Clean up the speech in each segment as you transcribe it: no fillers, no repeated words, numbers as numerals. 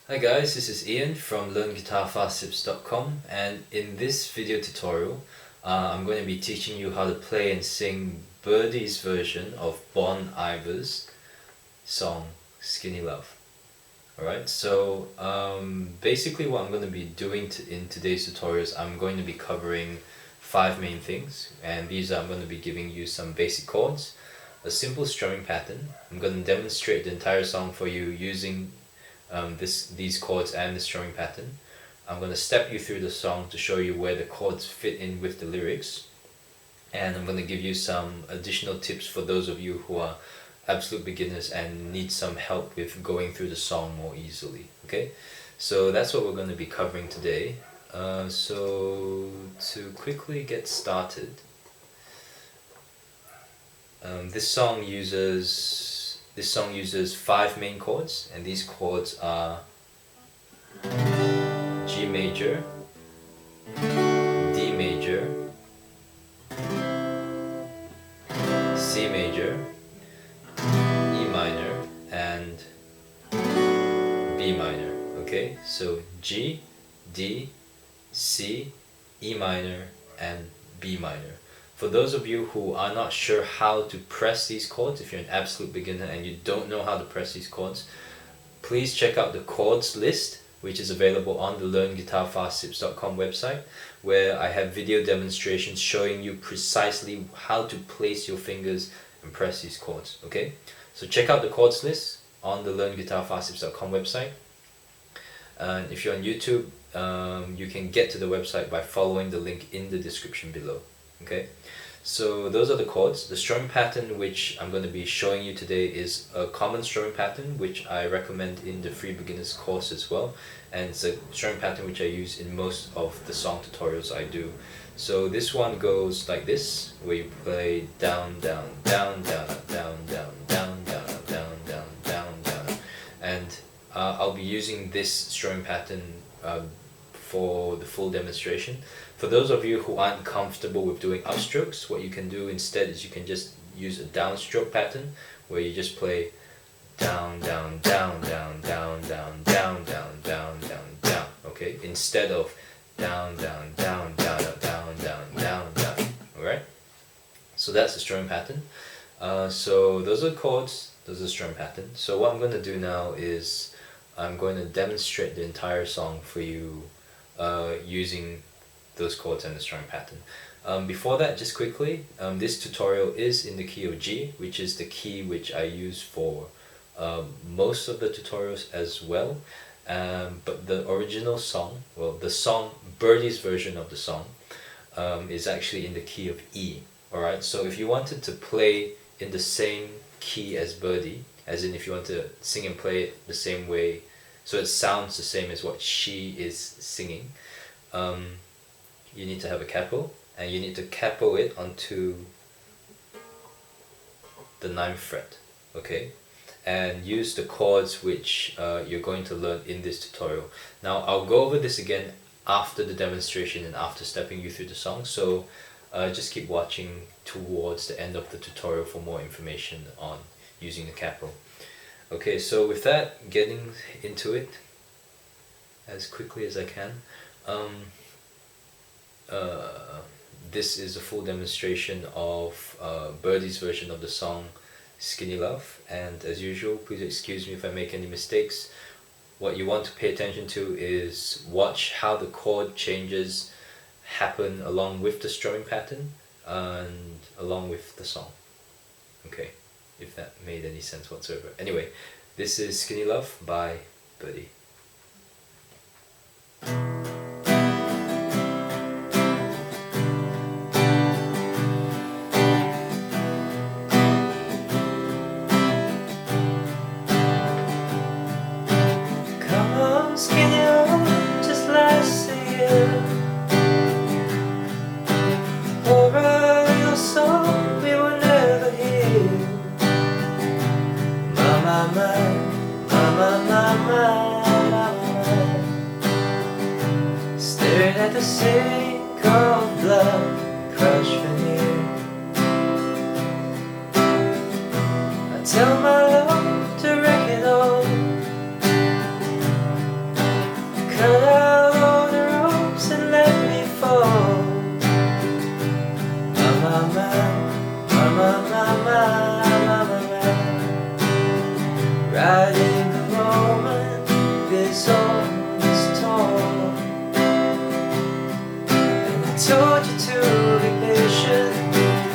Hi guys, this is Ian from LearnGuitarFastTips.com, and in this video tutorial I'm going to be teaching you how to play and sing Birdy's version of Iver's song Skinny Love. Alright, so basically what I'm going to be doing in today's tutorial is I'm going to be covering 5 main things, and these I'm going to be giving you some basic chords, a simple strumming pattern. I'm going to demonstrate the entire song for you using these chords and the strumming pattern. I'm going to step you through the song to show you where the chords fit in with the lyrics, and I'm going to give you some additional tips for those of you who are absolute beginners and need some help with going through the song more easily. Okay, so that's what we're going to be covering today. So to quickly get started, this song uses 5 main chords, and these chords are G major, D major, C major, E minor, and B minor. Okay, so G, D, C, E minor, and B minor. For those of you who are not sure how to press these chords, if you're an absolute beginner and you don't know how to press these chords, please check out the chords list, which is available on the LearnGuitarFastTips.com website, where I have video demonstrations showing you precisely how to place your fingers and press these chords. Okay, so check out the chords list on the LearnGuitarFastTips.com website. And if you're on YouTube, you can get to the website by following the link in the description below. Okay, so those are the chords. The strumming pattern which I'm going to be showing you today is a common strumming pattern which I recommend in the free beginners course as well, and it's a strumming pattern which I use in most of the song tutorials I do. So this one goes like this, where you play down, down, down, down, down, down, down, down, down, down, down, down, and I'll be using this strumming pattern for the full demonstration. For those of you who aren't comfortable with doing upstrokes, what you can do instead is you can just use a downstroke pattern, where you just play down, down, down, down, down, down, down, down, down, down, down. Okay, instead of down, down, down, down, down, down, down, down. Alright, so that's the strumming pattern. So those are chords, those are the strumming pattern. So what I'm going to do now is I'm going to demonstrate the entire song for you using those chords and the strumming pattern. Before that, just quickly, this tutorial is in the key of G, which is the key which I use for most of the tutorials as well. But the original song, well, the song, Birdy's version of the song, is actually in the key of E. Alright, so if you wanted to play in the same key as Birdy, as in if you want to sing and play it the same way, so it sounds the same as what she is singing, you need to have a capo, and you need to capo it onto the 9th fret, okay? And use the chords which you're going to learn in this tutorial. Now I'll go over this again after the demonstration and after stepping you through the song, so just keep watching towards the end of the tutorial for more information on using the capo. Okay, so with that, getting into it as quickly as I can. This is a full demonstration of Birdy's version of the song Skinny Love, and as usual, please excuse me if I make any mistakes. What you want to pay attention to is watch how the chord changes happen along with the strumming pattern and along with the song. Okay, if that made any sense whatsoever. Anyway, this is Skinny Love by Birdy. Staring at the sink of blood crushed veneer, I tell my love to wreck it all. is always tall. And I told you to be patient,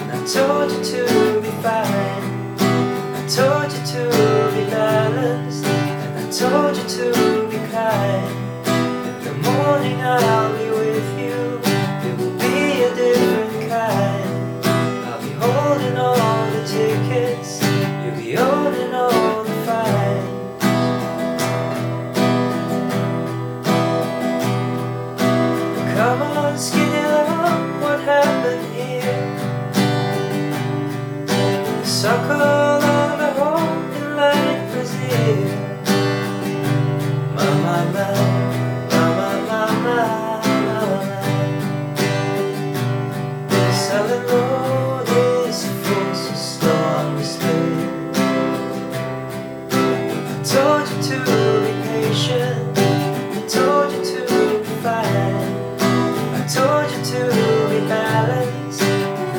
and I told you to be fine. I told you to be balanced, and I told you to be kind. In the morning I'll be with you, it will be a different kind. I'll be holding all the tickets, you'll be holding all the fines. Come on, skinny love, what happened here? Suckle on the hole in like Brazil. My, selling road is full, so slow on the speed. I told you to be patient, I told you to be fine. I told you to be balanced, I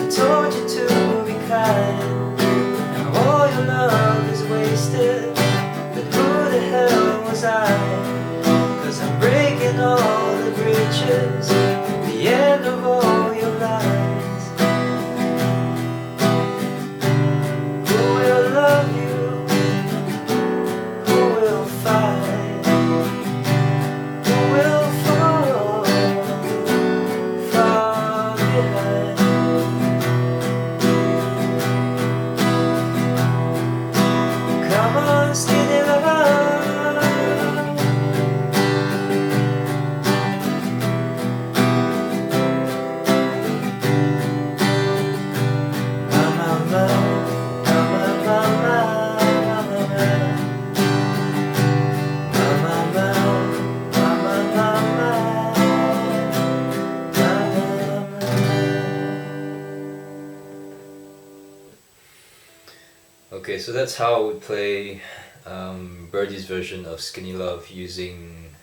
told you to be kind. Now all your love is wasted, but who the hell was I? 'Cause I'm breaking all the bridges, the end of all your lies. Who will love you? Who will fight? Who will fall far behind? Come on, skinny love. Okay, so that's how I would play Birdy's version of Skinny Love using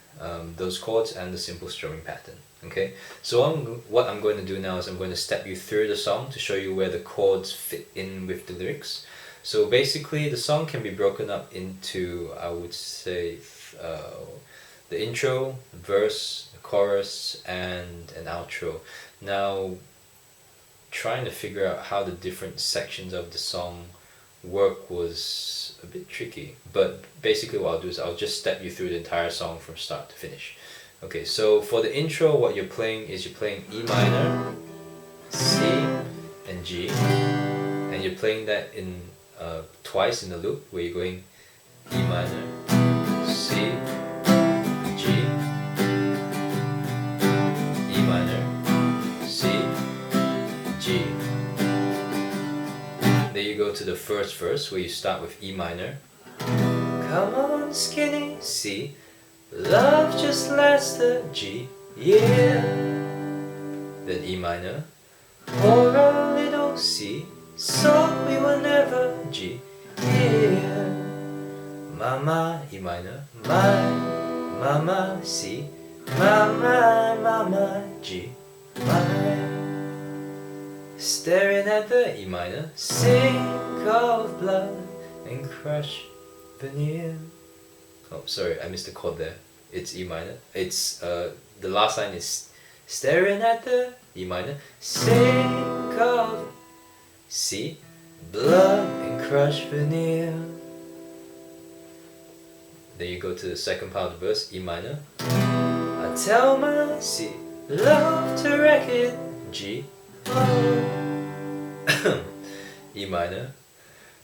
those chords and the simple strumming pattern. Okay, so what I'm going to do now is I'm going to step you through the song to show you where the chords fit in with the lyrics. So basically the song can be broken up into, I would say, the intro, verse, the chorus, and an outro. Now, trying to figure out how the different sections of the song work was a bit tricky, but basically what I'll do is I'll just step you through the entire song from start to finish. Okay, so for the intro, what you're playing is you're playing E minor, C, and G, and you're playing that in twice in the loop, where you're going E minor, C, G, E minor, C, G. Then you go to the first verse where you start with E minor. Come on, skinny, C. Love just lasts the G, yeah. Then E minor. Pour a little C. So we were never G, yeah. Mama, E minor. My, mama, C. My, mama, G, my. Staring at the E minor, sink of blood and crush veneer. Oh, sorry, I missed the chord there. It's E minor. It's the last line is staring at the E minor, sink of C, blood and crush veneer. Then you go to the second part of the verse, E minor. I tell my C, love to wreck it, G. E minor.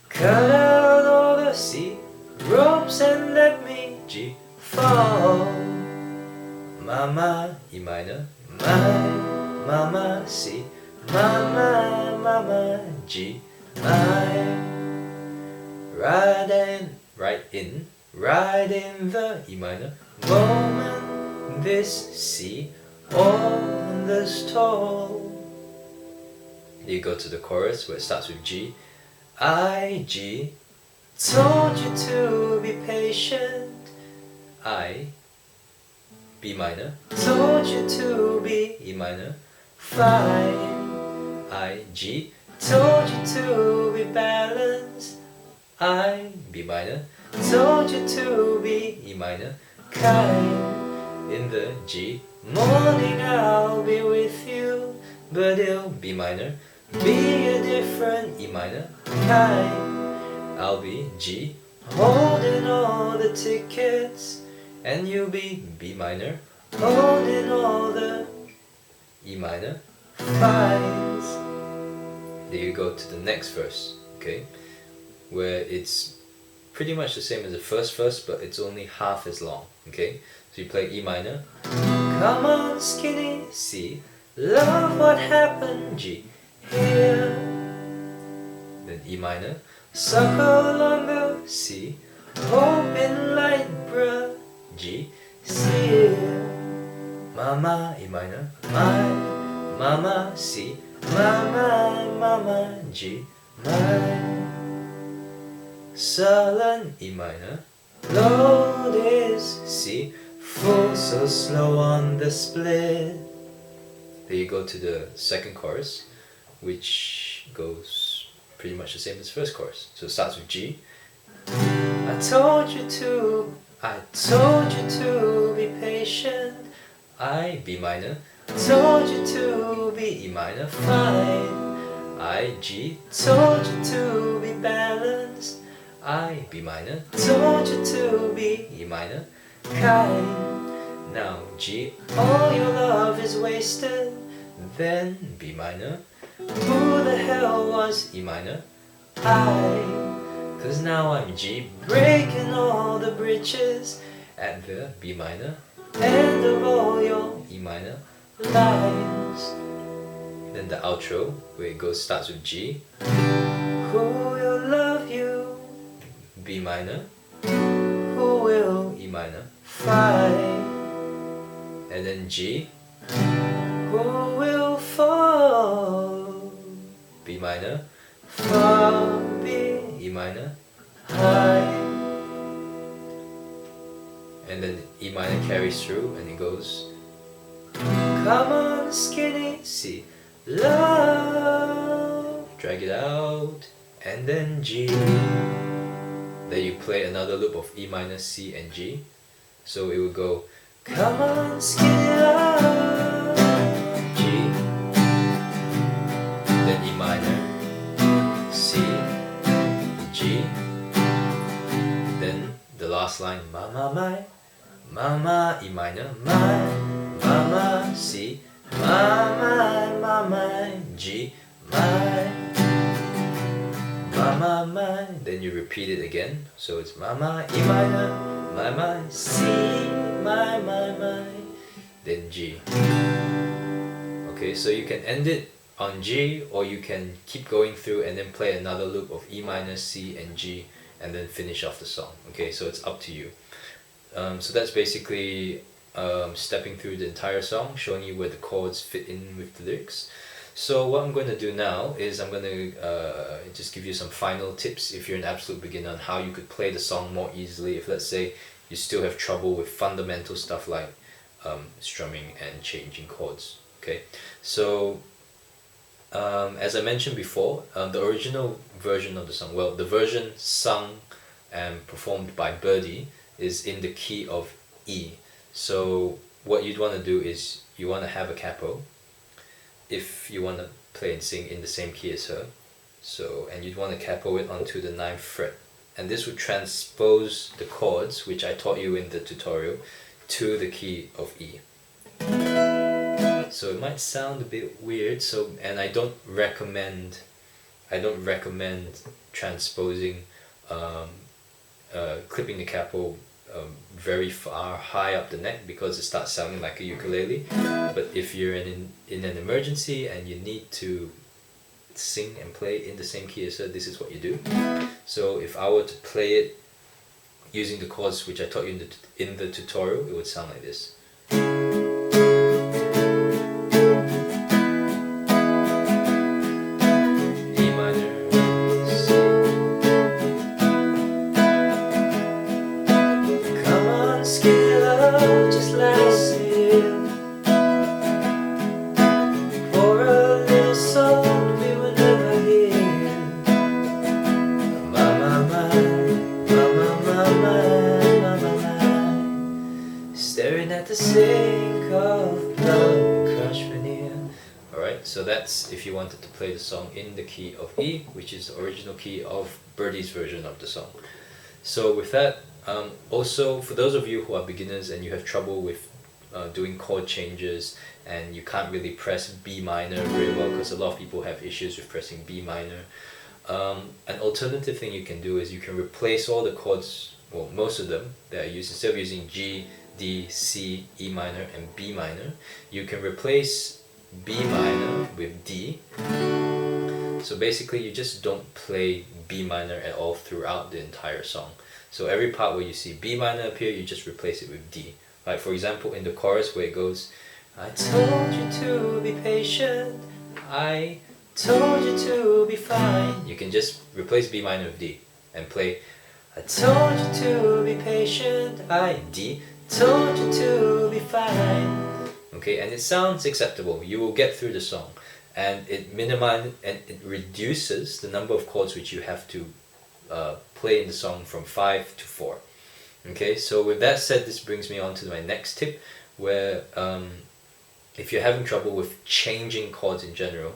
Cut out all the C ropes and let me G fall. Mama, E minor. My, mama, C. Mama, mama, G. My. Right in the E minor moment. This C on the stall. You go to the chorus where it starts with G. I, G. Told you to be patient. I, B minor. Told you to be E minor. Fine. I, G. Told you to be balanced. I, B minor. Told you to be E minor. kind. In the G, morning I'll be with you, but it'll B minor, be a different E minor kind. I'll be G, holding all the tickets, and you'll be B minor, holding all the E minor fives. There you go to the next verse, okay, where it's pretty much the same as the first verse, but it's only half as long, okay? So you play E minor, come on skinny, C, love what happened, G, here. Then E minor, suckle longer, C, hoping light, bruh, G, C, mama, E minor, my, mama, C, mama, mama, G, my. Sullen E minor, load is C, full so slow on the split. There you go to the second chorus, which goes pretty much the same as the first chorus. So it starts with G. I told you to be patient. I B minor, told you to be E minor, fine. I G, told you to be balanced. I B minor, told you to be E minor, kind. Now G, all your love is wasted. Then B minor, who the hell was E minor? I, cause now I'm G, breaking all the bridges at the B minor, end of all your E minor lines. Then the outro, where it goes, starts with G, who will love you? B minor, who will E minor, 5, and then G, who will fall, B minor, fall, B, E minor, high, and then E minor carries through and it goes, come on skinny, C, love, drag it out, and then G. Then you play another loop of E minor, C and G. So it would go, come on skinny love, G, then E minor, C, G, then the last line, my, mama, E minor, my, mama, C, my, G, my, mama, then you repeat it again, so it's mama, E minor, my, C, my, then G. Okay, so you can end it on G, or you can keep going through and then play another loop of E minor, C and G, and then finish off the song. Okay, so it's up to you. So that's basically stepping through the entire song, showing you where the chords fit in with the lyrics. So what I'm going to do now is I'm going to just give you some final tips if you're an absolute beginner on how you could play the song more easily if, let's say, you still have trouble with fundamental stuff like strumming and changing chords. Okay, so as I mentioned before, the original version of the song, well, the version sung and performed by Birdy is in the key of E. So what you'd want to do is you want to have a capo if you want to play and sing in the same key as her. So, and you'd want to capo it onto the 9th fret, and this would transpose the chords, which I taught you in the tutorial, to the key of E. So it might sound a bit weird, so, and I don't recommend transposing, clipping the capo very far high up the neck, because it starts sounding like a ukulele. But if you're in an emergency and you need to sing and play in the same key as her, this is what you do. So if I were to play it using the chords which I taught you in the tutorial, it would sound like this. staring at the sink of blood, crushed veneer. Alright, so that's if you wanted to play the song in the key of E, which is the original key of Birdy's version of the song. So with that, also for those of you who are beginners and you have trouble with doing chord changes and you can't really press B minor very well, because a lot of people have issues with pressing B minor, an alternative thing you can do is you can replace all the chords, well most of them that are used, instead of using G, D, C, E minor and B minor, you can replace B minor with D. So basically you just don't play B minor at all throughout the entire song. So every part where you see B minor appear, you just replace it with D. Like for example in the chorus where it goes, I told you to be patient, I told you to be fine. You can just replace B minor with D and play, I told you to be patient, I D, told you to be fine. Okay, and it sounds acceptable. You will get through the song, and it reduces the number of chords which you have to play in the song from 5 to 4. Okay, so with that said, this brings me on to my next tip, where if you're having trouble with changing chords in general,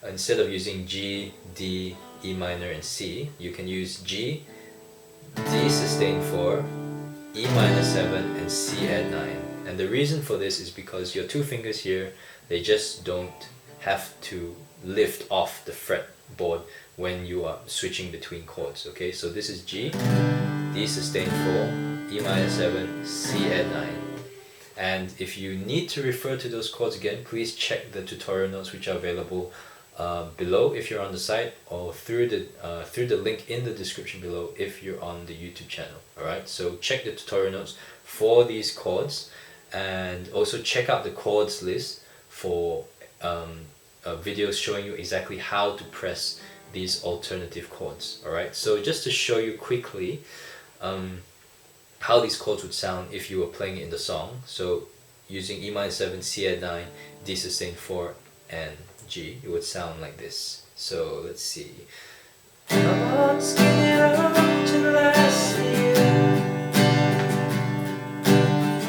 instead of using G, D, E minor and C, you can use G, D sustain 4, E minor 7 and C add 9. And the reason for this is because your two fingers here, they just don't have to lift off the fretboard when you are switching between chords. Okay, so this is G, D sustain 4, E minor 7, C add 9. And if you need to refer to those chords again, please check the tutorial notes which are available below if you're on the site, or through the link in the description below if you're on the YouTube channel. Alright, so check the tutorial notes for these chords, and also check out the chords list for videos showing you exactly how to press these alternative chords. Alright, so just to show you quickly how these chords would sound if you were playing it in the song. So using E minor 7, C add 9, D sustain 4 and G, it would sound like this. So let's see. What's getting out to last year?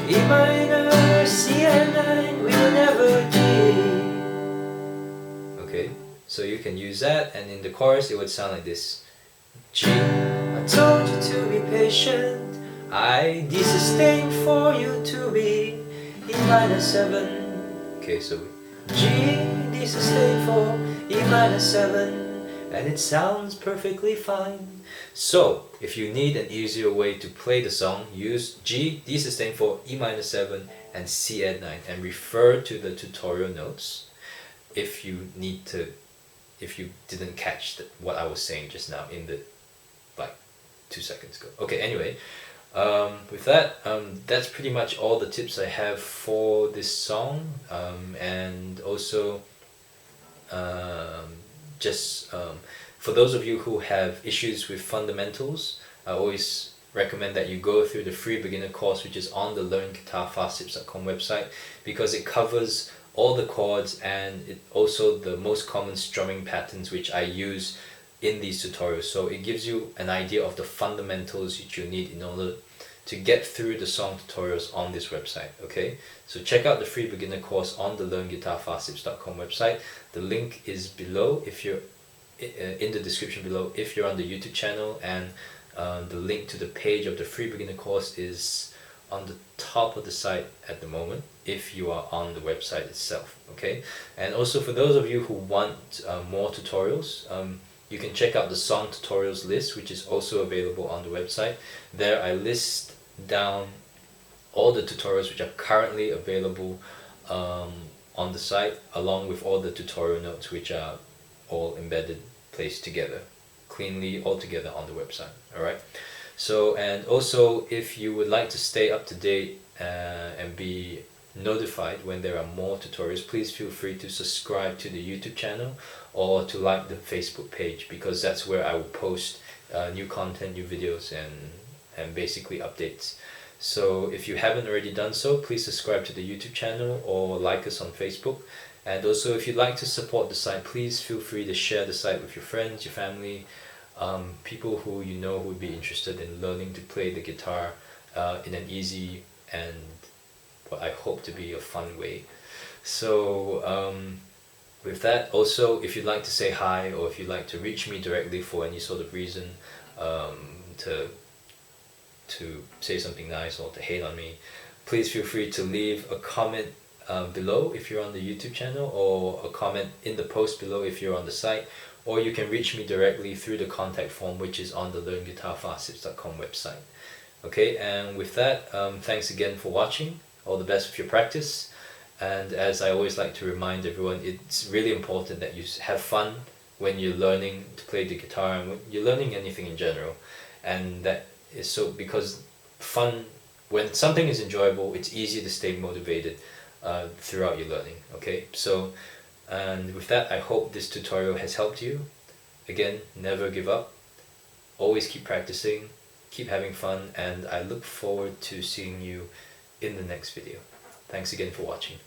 E minor, C add 9, we will never G. Okay, so you can use that, and in the chorus it would sound like this. G, I told you to be patient, I D sustain for you to be E minor 7. Okay, so G, D sustain 4, E minor 7, and it sounds perfectly fine. So, if you need an easier way to play the song, use G, D sustain 4, E minor 7, and C add 9, and refer to the tutorial notes if you didn't catch what I was saying just now in the 2 seconds ago. Okay, anyway, with that, that's pretty much all the tips I have for this song, and also for those of you who have issues with fundamentals, I always recommend that you go through the free beginner course which is on the learnguitarfasttips.com website, because it covers all the chords and it also the most common strumming patterns which I use in these tutorials. So it gives you an idea of the fundamentals which you need in order to get through the song tutorials on this website. Okay, so check out the free beginner course on the learnguitarfasttips.com website. The link is below if you're in the description below if you're on the YouTube channel, and the link to the page of the free beginner course is on the top of the site at the moment if you are on the website itself. Okay, and also for those of you who want more tutorials, you can check out the song tutorials list, which is also available on the website. There I list down all the tutorials which are currently available on the site, along with all the tutorial notes which are all embedded, placed together, cleanly all together on the website. Alright, so, and also if you would like to stay up to date and be notified when there are more tutorials, please feel free to subscribe to the YouTube channel or to like the Facebook page, because that's where I will post new content, new videos, and basically updates. So if you haven't already done so, please subscribe to the YouTube channel or like us on Facebook. And also if you'd like to support the site, please feel free to share the site with your friends, your family, people who you know would be interested in learning to play the guitar in an easy and what I hope to be a fun way. So with that, also, if you'd like to say hi, or if you'd like to reach me directly for any sort of reason, to say something nice or to hate on me, please feel free to leave a comment below if you're on the YouTube channel, or a comment in the post below if you're on the site, or you can reach me directly through the contact form, which is on the learnguitarfasttips.com website. Okay, and with that, thanks again for watching. All the best with your practice. And as I always like to remind everyone, it's really important that you have fun when you're learning to play the guitar, and when you're learning anything in general. And that is so, because fun, when something is enjoyable, it's easy to stay motivated throughout your learning. Okay, so, and with that, I hope this tutorial has helped you. Again, never give up. Always keep practicing, keep having fun, and I look forward to seeing you in the next video. Thanks again for watching.